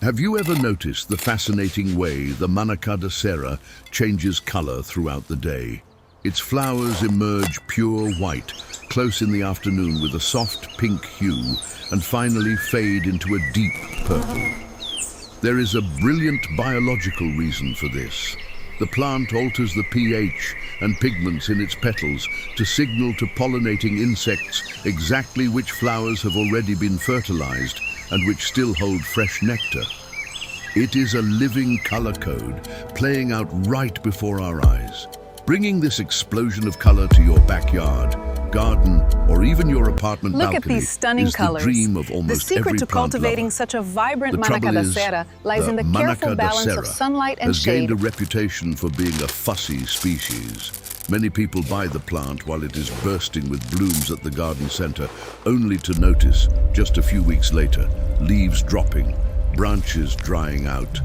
Have you ever noticed the fascinating way the Manacada Serra changes color throughout the day? Its flowers emerge pure white, close in the afternoon with a soft pink hue, and finally fade into a deep purple. There is a brilliant biological reason for this. The plant alters the pH and pigments in its petals to signal to pollinating insects exactly which flowers have already been fertilized and which still hold fresh nectar. It is a living color code playing out right before our eyes. Bringing this explosion of color to your backyard, garden, or even your apartment Look balcony at these stunning is colors. the dream of almost The every secret to plant cultivating lover. such a vibrant The trouble Manacada is, Serra lies in the careful Manacada balance Serra of sunlight and has gained shade. a reputation for being a fussy species. Many people buy the plant while it is bursting with blooms at the garden center, only to notice, just a few weeks later, leaves dropping, branches drying out,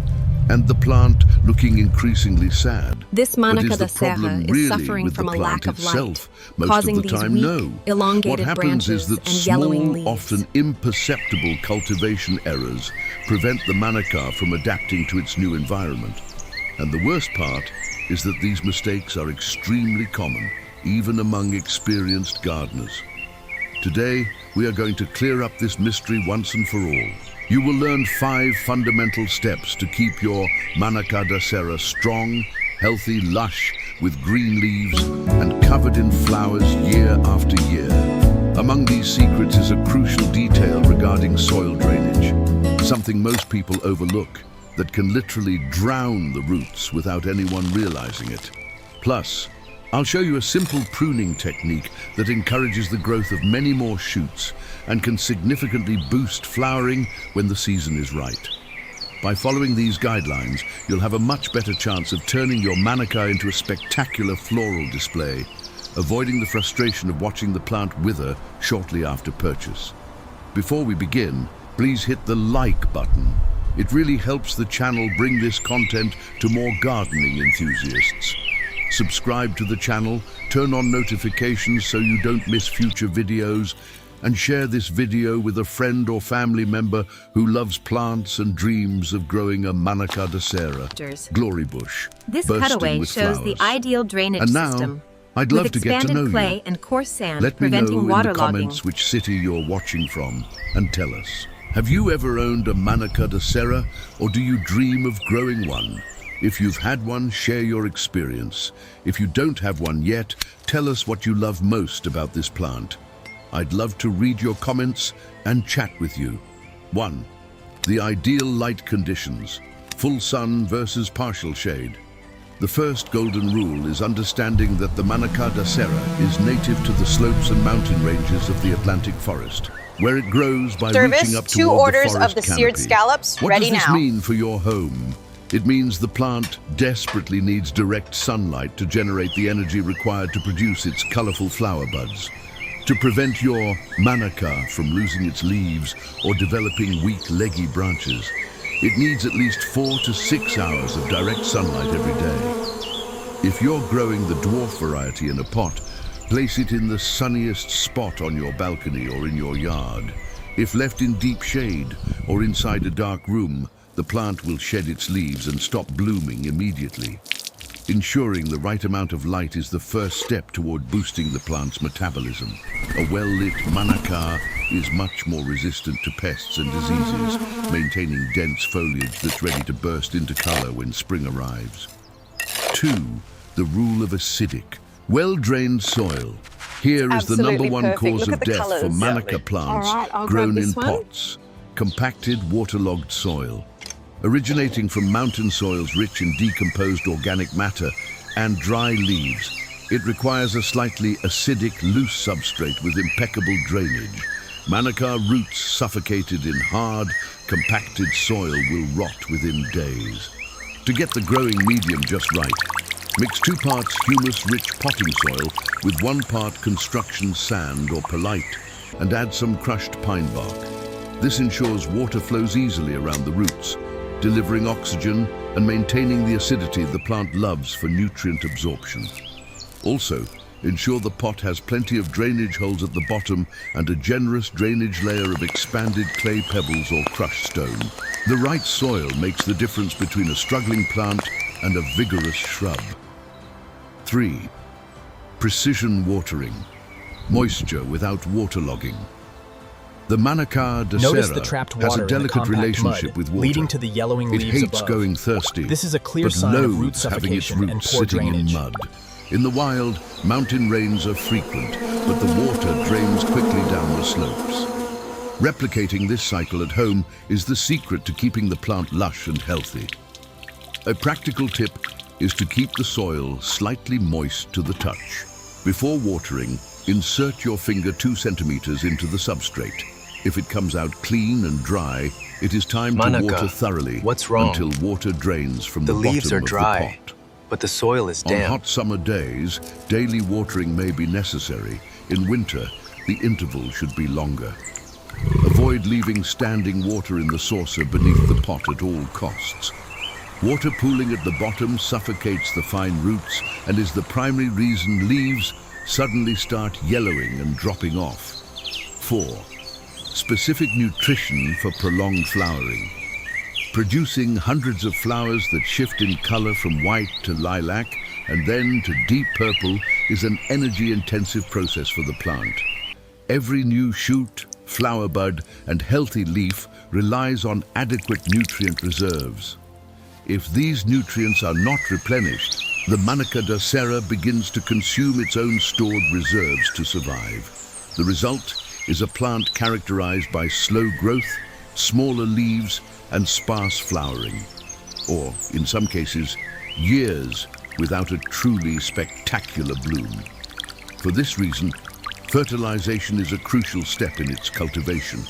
and the plant looking increasingly sad. This But is Manacada the Serra problem is really suffering with from the a plant lack of light, itself? Most causing of the these time, weak, no. elongated What happens branches is that and yellowing small, leaves. often imperceptible cultivation errors prevent the Manacá from adapting to its new environment. And the worst part is that these mistakes are extremely common, even among experienced gardeners. Today, we are going to clear up this mystery once and for all. You will learn 5 fundamental steps to keep your Manacada Serra strong, healthy, lush, with green leaves and covered in flowers year after year. Among these secrets is a crucial detail regarding soil drainage, something most people overlook that can literally drown the roots without anyone realizing it. Plus, I'll show you a simple pruning technique that encourages the growth of many more shoots and can significantly boost flowering when the season is right. By following these guidelines, you'll have a much better chance of turning your Manacá into a spectacular floral display, avoiding the frustration of watching the plant wither shortly after purchase. Before we begin, please hit the like button. It really helps the channel bring this content to more gardening enthusiasts. Subscribe to the channel, turn on notifications so you don't miss future videos, and share this video with a friend or family member who loves plants and dreams of growing a Manacada Serra glory bush. This bursting cutaway with shows flowers. the ideal drainage And now, system. I'd love with to get to expanded know clay you. and coarse sand Let me know preventing in the waterlogging. comments which city you're watching from, and tell us. Have you ever owned a Manacada Serra, or do you dream of growing one? If you've had one, share your experience. If you don't have one yet, tell us what you love most about this plant. I'd love to read your comments and chat with you. 1. The ideal light conditions. Full sun versus partial shade. The first golden rule is understanding that the Manacada Serra is native to the slopes and mountain ranges of the Atlantic forest, where it grows by reaching up 2 toward orders the forest of the seared canopy. scallops, What ready does this now. mean for your home? It means the plant desperately needs direct sunlight to generate the energy required to produce its colorful flower buds. To prevent your Manacá from losing its leaves or developing weak, leggy branches, it needs at least 4 to 6 hours of direct sunlight every day. If you're growing the dwarf variety in a pot, place it in the sunniest spot on your balcony or in your yard. If left in deep shade or inside a dark room, the plant will shed its leaves and stop blooming immediately. Ensuring the right amount of light is the first step toward boosting the plant's metabolism. A well-lit Manacá is much more resistant to pests and diseases, maintaining dense foliage that's ready to burst into color when spring arrives. 2. The rule of acidic. Well-drained soil. Here is the Absolutely #1 perfect. cause Look of at the death for colours. Manacá plants All right, I'll grown grab in this one. pots. Compacted, waterlogged soil. Originating from mountain soils rich in decomposed organic matter and dry leaves, it requires a slightly acidic, loose substrate with impeccable drainage. Manacá roots suffocated in hard, compacted soil will rot within days. To get the growing medium just right, mix 2 parts humus-rich potting soil with 1 part construction sand or perlite and add some crushed pine bark. This ensures water flows easily around the roots, delivering oxygen and maintaining the acidity the plant loves for nutrient absorption. Also, ensure the pot has plenty of drainage holes at the bottom and a generous drainage layer of expanded clay pebbles or crushed stone. The right soil makes the difference between a struggling plant and a vigorous shrub. 3. Precision watering. Moisture without waterlogging. The Manacada da Notice the Serra trapped has water a delicate in the compact relationship mud, with water. leading to the yellowing It leaves hates above. going thirsty, This is a clear but sign of root loathes having its suffocation and roots poor sitting drainage. in mud. In the wild, mountain rains are frequent, but the water drains quickly down the slopes. Replicating this cycle at home is the secret to keeping the plant lush and healthy. A practical tip is to keep the soil slightly moist to the touch. Before watering, insert your finger 2 centimeters into the substrate. If it comes out clean and dry, it is time to water thoroughly until water drains from the bottom leaves are of dry, the pot. but the soil is On damp. hot summer days, daily watering may be necessary. In winter, the interval should be longer. Avoid leaving standing water in the saucer beneath the pot at all costs. Water pooling at the bottom suffocates the fine roots and is the primary reason leaves suddenly start yellowing and dropping off. 4. Specific nutrition for prolonged flowering. Producing hundreds of flowers that shift in color from white to lilac and then to deep purple is an energy-intensive process for the plant. Every new shoot, flower bud, and healthy leaf relies on adequate nutrient reserves. If these nutrients are not replenished, the Manacada da Serra begins to consume its own stored reserves to survive. The result is a plant characterized by slow growth, smaller leaves, and sparse flowering, or, in some cases, years without a truly spectacular bloom. For this reason, fertilization is a crucial step in its cultivation.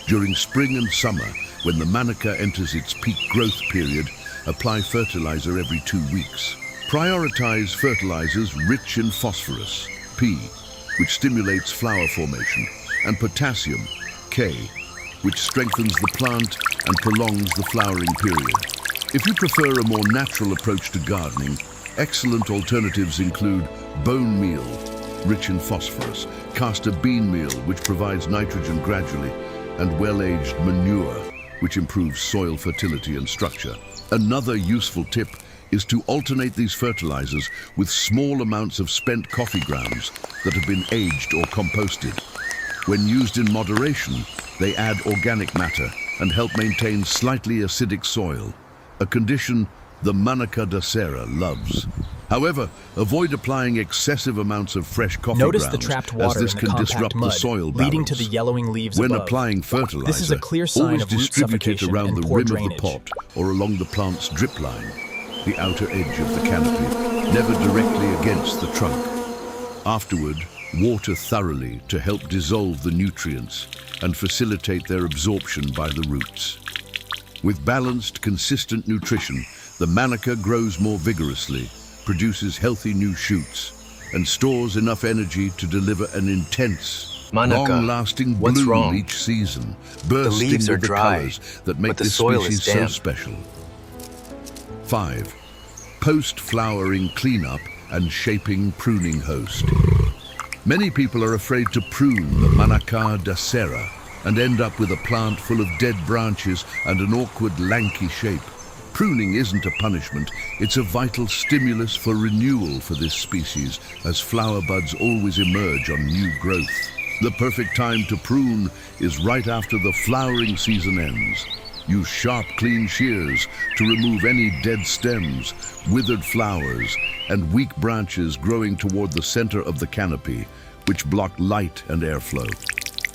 During spring and summer, when the Manacá enters its peak growth period, apply fertilizer every 2 weeks. Prioritize fertilizers rich in phosphorus, P, which stimulates flower formation, and potassium, K, which strengthens the plant and prolongs the flowering period. If you prefer a more natural approach to gardening, excellent alternatives include bone meal, rich in phosphorus, castor bean meal, which provides nitrogen gradually, and well-aged manure, which improves soil fertility and structure. Another useful tip is to alternate these fertilizers with small amounts of spent coffee grounds that have been aged or composted. When used in moderation, they add organic matter and help maintain slightly acidic soil, a condition the Manacada da Serra loves. However, avoid applying excessive amounts of fresh coffee Notice grounds, the trapped as water this in the can compact disrupt mud, the soil balance. leading to the yellowing leaves When above. applying fertilizer, This is a clear sign always of root distribute it suffocation around and the poor rim drainage. of the pot or along the plant's drip line, the outer edge of the canopy, never directly against the trunk. Afterward, water thoroughly to help dissolve the nutrients and facilitate their absorption by the roots. With balanced, consistent nutrition, the Manacá grows more vigorously, produces healthy new shoots, and stores enough energy to deliver an intense, long-lasting bloom each season, bursting with the colors that make this species so special. 5. Post-flowering cleanup and shaping pruning host. Many people are afraid to prune the Manacada da Serra and end up with a plant full of dead branches and an awkward, lanky shape. Pruning isn't a punishment, it's a vital stimulus for renewal for this species, as flower buds always emerge on new growth. The perfect time to prune is right after the flowering season ends. Use sharp, clean shears to remove any dead stems, withered flowers, and weak branches growing toward the center of the canopy, which block light and airflow.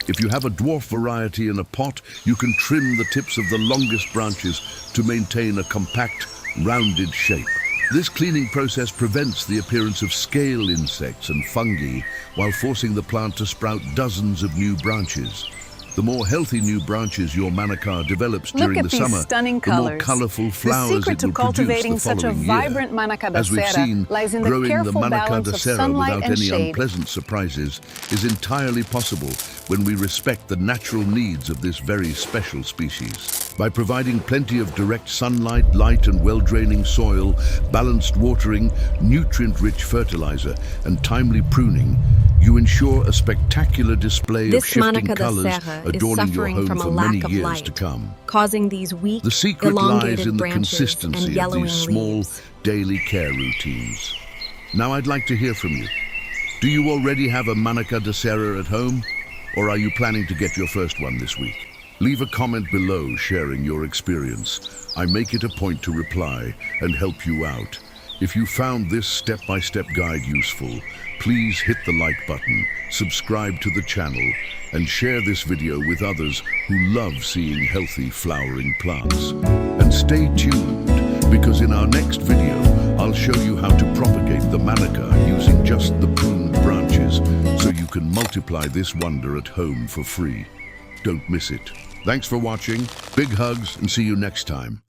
If you have a dwarf variety in a pot, you can trim the tips of the longest branches to maintain a compact, rounded shape. This cleaning process prevents the appearance of scale insects and fungi while forcing the plant to sprout dozens of new branches. The more healthy new branches your Manacá develops Look during at the these summer, stunning the more colors. colorful The flowers secret it to will produce cultivating the such a following vibrant year. Manacada As we've Serra seen, lies in the growing the careful Manacada balance of Serra sunlight without and any shade. unpleasant surprises is entirely possible when we respect the natural needs of this very special species. By providing plenty of direct sunlight, light and well-draining soil, balanced watering, nutrient-rich fertilizer and timely pruning, you ensure a spectacular display of shifting Manacada colors Serra is adorning your suffering home from a for lack many of years light, to come. causing these weak, The secret elongated lies in the branches and consistency of yellowing these small, leaves. daily care routines. Now I'd like to hear from you. Do you already have a Manacada Serra at home? Or are you planning to get your first one this week? Leave a comment below sharing your experience. I make it a point to reply and help you out. If you found this step-by-step guide useful, please hit the like button, subscribe to the channel, and share this video with others who love seeing healthy flowering plants. And stay tuned, because in our next video, I'll show you how to propagate the Manacá using just the pruned branches, so you can multiply this wonder at home for free. Don't miss it. Thanks for watching, big hugs, and see you next time.